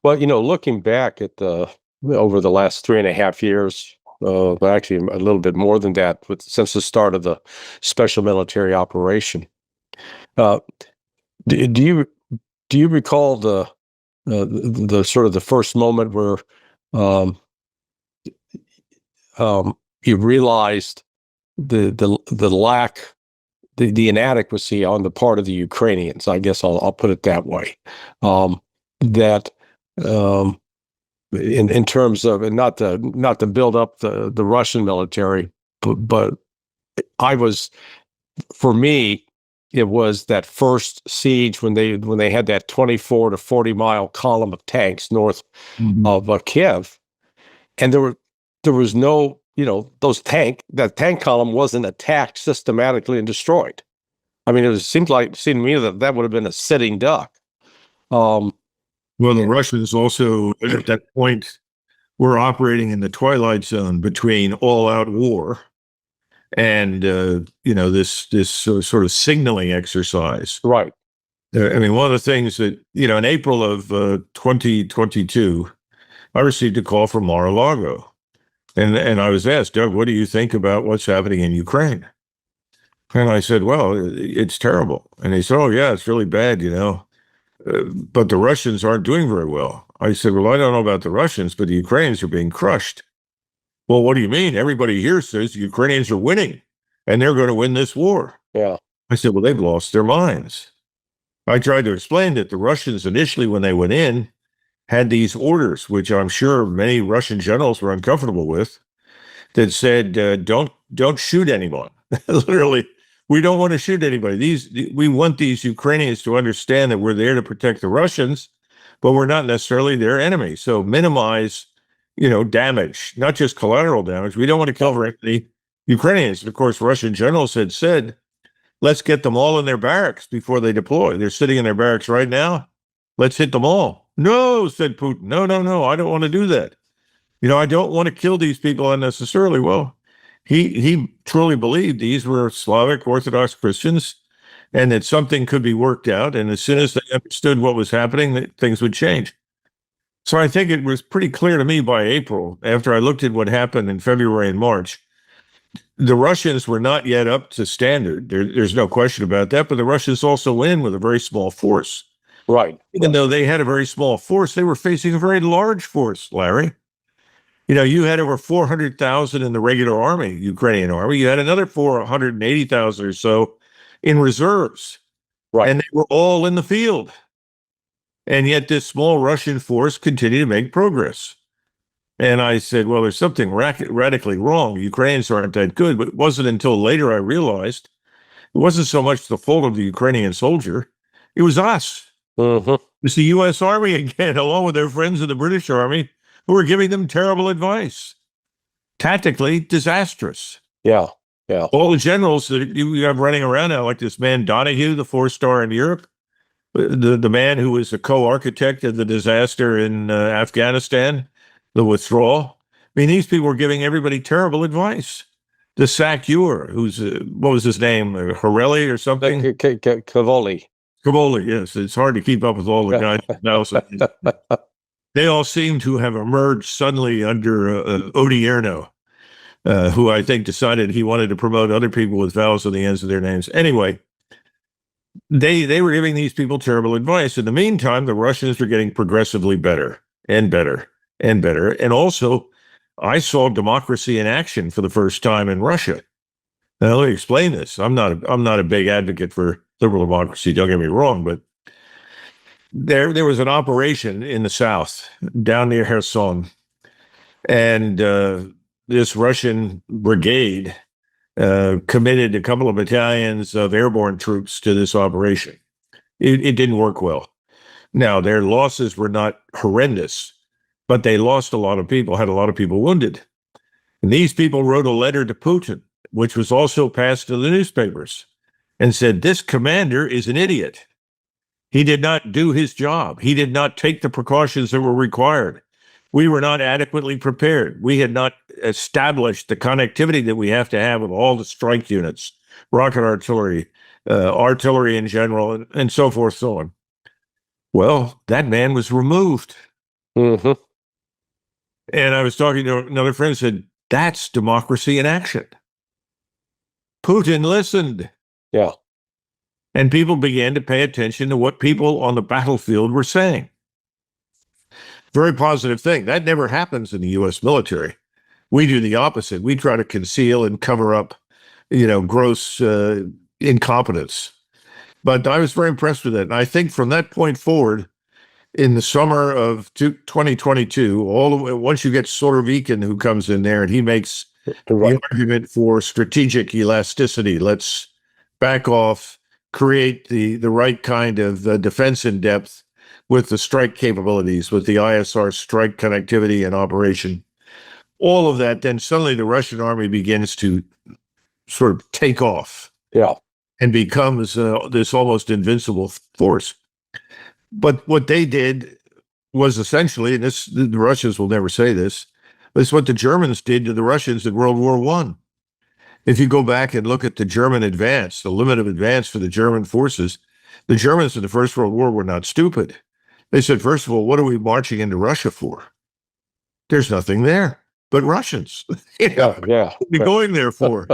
Well, looking back at over the last 3.5 years, but actually a little bit more than that, since the start of the special military operation, uh, do you recall the sort of the first moment where um, you realized the lack, the inadequacy on the part of the Ukrainians? I guess I'll put it that way. That um, in terms of, and not to build up the Russian military, but for me, it was that first siege when they had that 24 to 40 mile column of tanks north of Kiev, and there was no, that tank column wasn't attacked systematically and destroyed. I mean, seemed to me that would have been a sitting duck. Well, the Russians also at that point were operating in the twilight zone between all-out war and this sort of signaling exercise. Right. I mean, one of the things that in April of 2022, I received a call from Mar-a-Lago, and I was asked, Doug, what do you think about what's happening in Ukraine? And I said, well, it's terrible. And he said, oh yeah, it's really bad, but the Russians aren't doing very well. I said, well, I don't know about the Russians, but the Ukrainians are being crushed. Well, what do you mean? Everybody here says the Ukrainians are winning and they're going to win this war. Yeah. I said, well, they've lost their minds. I tried to explain that the Russians initially, when they went in, had these orders, which I'm sure many Russian generals were uncomfortable with, that said, don't shoot anyone. Literally, we don't want to shoot anybody. We want these Ukrainians to understand that we're there to protect the Russians, but we're not necessarily their enemy. So minimize, damage, not just collateral damage. We don't want to cover any Ukrainians. And of course, Russian generals had said, let's get them all in their barracks before they deploy. They're sitting in their barracks right now. Let's hit them all. No, said Putin. No, I don't want to do that. I don't want to kill these people unnecessarily. Well, he truly believed these were Slavic Orthodox Christians and that something could be worked out. And as soon as they understood what was happening, that things would change. So I think it was pretty clear to me by April, after I looked at what happened in February and March, the Russians were not yet up to standard. There's no question about that. But the Russians also went in with a very small force. Right. Even though they had a very small force, they were facing a very large force, Larry. You had over 400,000 in the regular army, Ukrainian army. You had another 480,000 or so in reserves. Right. And they were all in the field. And yet this small Russian force continued to make progress. And I said, well, there's something radically wrong. Ukrainians aren't that good. But it wasn't until later I realized it wasn't so much the fault of the Ukrainian soldier. It was us. Mm-hmm. It's the U.S. Army again, along with their friends in the British Army, who were giving them terrible advice. Tactically disastrous. Yeah. All the generals that you have running around now, like this man Donahue, the 4-star in Europe, the man who was a co-architect of the disaster in Afghanistan, the withdrawal. I mean, these people were giving everybody terrible advice. The Sakur, who's, what was his name? Horelli or something? Cavoli. Cavoli, yes. It's hard to keep up with all the guys now. They all seem to have emerged suddenly under Odierno, who I think decided he wanted to promote other people with vowels on the ends of their names. Anyway, they were giving these people terrible advice. In the meantime, the Russians were getting progressively better and better and better. And also, I saw democracy in action for the first time in Russia. Now, let me explain this. I'm not a big advocate for liberal democracy, don't get me wrong, but there was an operation in the south, down near Kherson, and this Russian brigade committed a couple of battalions of airborne troops to this operation. It didn't work well. Now, their losses were not horrendous, but they lost a lot of people, had a lot of people wounded. And these people wrote a letter to Putin, which was also passed to the newspapers, and said, this commander is an idiot. He did not do his job. He did not take the precautions that were required. We were not adequately prepared. We had not established the connectivity that we have to have with all the strike units, rocket artillery, artillery in general, and so forth, so on. Well, that man was removed. Hmm. And I was talking to another friend and said, that's democracy in action. Putin listened. Yeah. And people began to pay attention to what people on the battlefield were saying. Very positive thing. That never happens in the U.S. military. We do the opposite. We try to conceal and cover up, gross incompetence. But I was very impressed with it. And I think from that point forward, in the summer of 2022, once you get Surovikin who comes in there and he makes the argument for strategic elasticity, let's back off, create the right kind of defense in depth with the strike capabilities, with the ISR strike connectivity and operation. All of that, then suddenly the Russian army begins to sort of take off. Yeah. And becomes this almost invincible force. But what they did was essentially, and the Russians will never say this, but it's what the Germans did to the Russians in World War I. If you go back and look at the German advance, the limit of advance for the German forces, the Germans in the First World War were not stupid. They said, first of all, what are we marching into Russia for? There's nothing there but Russians. Yeah. What are we going there for?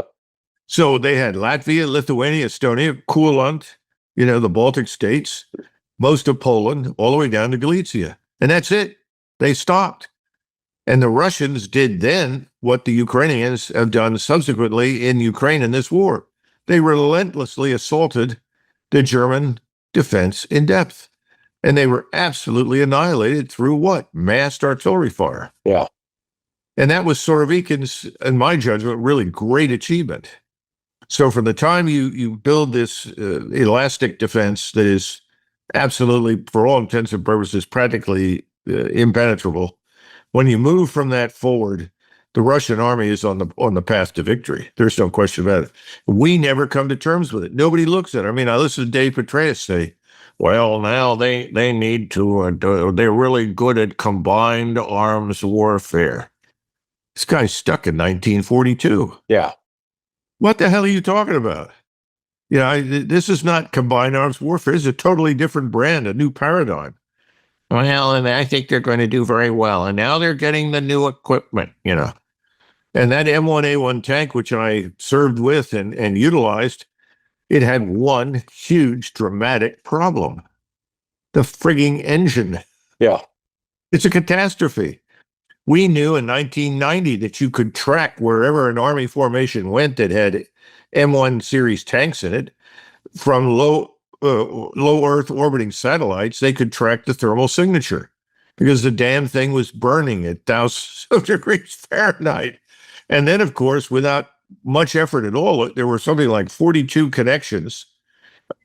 So they had Latvia, Lithuania, Estonia, Courland, the Baltic states, most of Poland, all the way down to Galicia. And that's it. They stopped. And the Russians did then what the Ukrainians have done subsequently in Ukraine in this war. They relentlessly assaulted the German defense in depth. And they were absolutely annihilated through what? Massed artillery fire. Yeah. And that was Surovikin's, in my judgment, really great achievement. So from the time you build this elastic defense that is absolutely, for all intents and purposes, practically impenetrable, when you move from that forward, the Russian army is on the path to victory. There's no question about it. We never come to terms with it. Nobody looks at it. I mean, I listened to Dave Petraeus say, well, now they need to, they're really good at combined arms warfare. This guy's stuck in 1942. Yeah. What the hell are you talking about? This is not combined arms warfare. It's a totally different brand, a new paradigm. Well, and I think they're going to do very well. And now they're getting the new equipment, And that M1A1 tank, which I served with and utilized, it had one huge dramatic problem. The frigging engine. Yeah. It's a catastrophe. We knew in 1990 that you could track wherever an army formation went that had M1 series tanks in it. From low Earth orbiting satellites, they could track the thermal signature because the damn thing was burning at thousands of degrees Fahrenheit. And then, of course, without much effort at all, there were something like 42 connections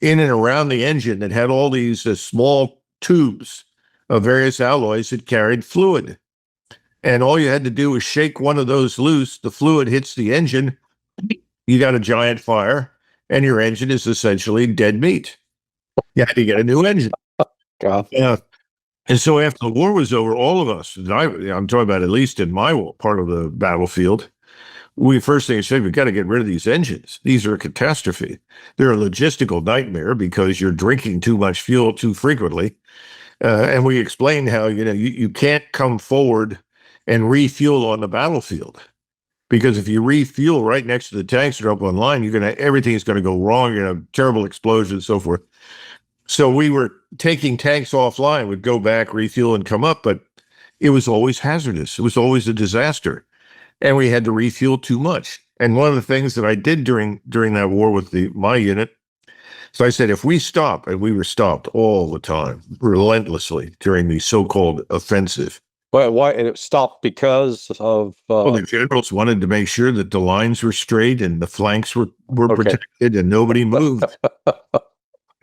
in and around the engine that had all these small tubes of various alloys that carried fluid. And all you had to do was shake one of those loose, the fluid hits the engine, you got a giant fire, and your engine is essentially dead meat. You had to get a new engine. God. Yeah. And so after the war was over, all of us, and I'm talking about at least in my part of the battlefield, first thing we said, we've got to get rid of these engines. These are a catastrophe. They're a logistical nightmare because you're drinking too much fuel too frequently. And we explained how, you can't come forward and refuel on the battlefield. Because if you refuel right next to the tanks that are up online, everything is going to go wrong. You're going to have terrible explosions and so forth. So we were taking tanks offline, would go back, refuel, and come up, but it was always hazardous. It was always a disaster. And we had to refuel too much. And one of the things that I did during that war with my unit, so I said, if we stop, and we were stopped all the time, relentlessly during the so-called offensive. But why? And it stopped because of. Well, the generals wanted to make sure that the lines were straight and the flanks were protected and nobody moved.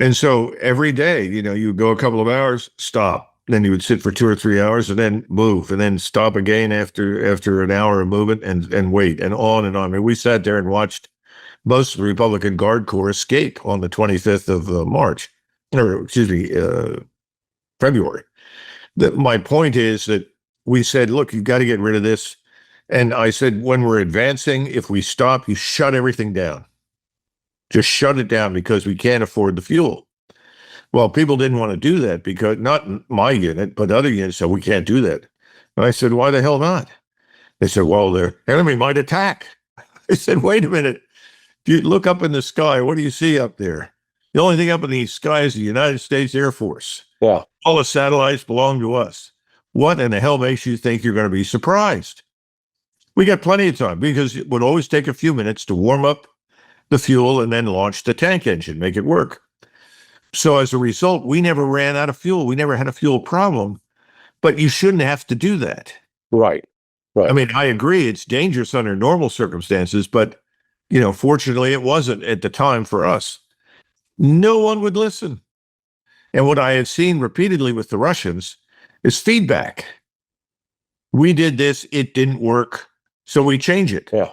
And so every day, you would go a couple of hours, stop. Then you would sit for 2 or 3 hours and then move and then stop again after an hour of movement and wait and on and on. I mean, we sat there and watched most of the Republican Guard Corps escape on the 25th of February. My point is that we said, look, you've got to get rid of this. And I said, when we're advancing, if we stop, you shut everything down. Just shut it down because we can't afford the fuel. Well, people didn't want to do that because not my unit, but other units said, we can't do that. And I said, why the hell not? They said, well, the enemy might attack. I said, wait a minute. If you look up in the sky, what do you see up there? The only thing up in the sky is the United States Air Force. Yeah. All the satellites belong to us. What in the hell makes you think you're going to be surprised? We got plenty of time because it would always take a few minutes to warm up the fuel and then launch the tank engine, make it work. So as a result, we never ran out of fuel. We never had a fuel problem, but you shouldn't have to do that. Right. Right. I mean, I agree it's dangerous under normal circumstances, but, fortunately it wasn't at the time for us. No one would listen. And what I had seen repeatedly with the Russians is feedback. We did this, it didn't work, so we change it. Yeah.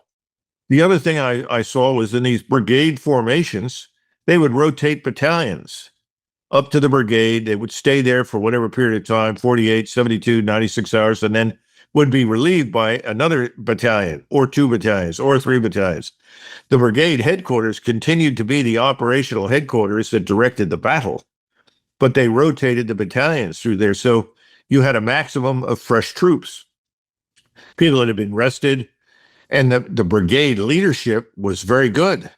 The other thing I saw was in these brigade formations, they would rotate battalions up to the brigade. They would stay there for whatever period of time, 48, 72, 96 hours, and then would be relieved by another battalion or 2 battalions or 3 battalions. The brigade headquarters continued to be the operational headquarters that directed the battle, but they rotated the battalions through there. So you had a maximum of fresh troops, people that had been rested, and the brigade leadership was very good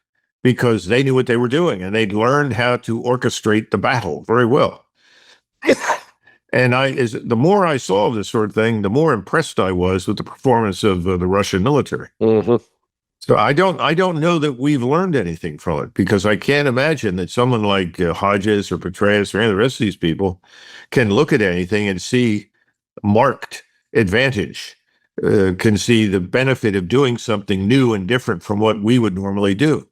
because they knew what they were doing and they'd learned how to orchestrate the battle very well. And the more I saw of this sort of thing, the more impressed I was with the performance of the Russian military. Mm-hmm. So I don't know that we've learned anything from it, because I can't imagine that someone like Hodges or Petraeus or any of the rest of these people can look at anything and see marked advantage, can see the benefit of doing something new and different from what we would normally do.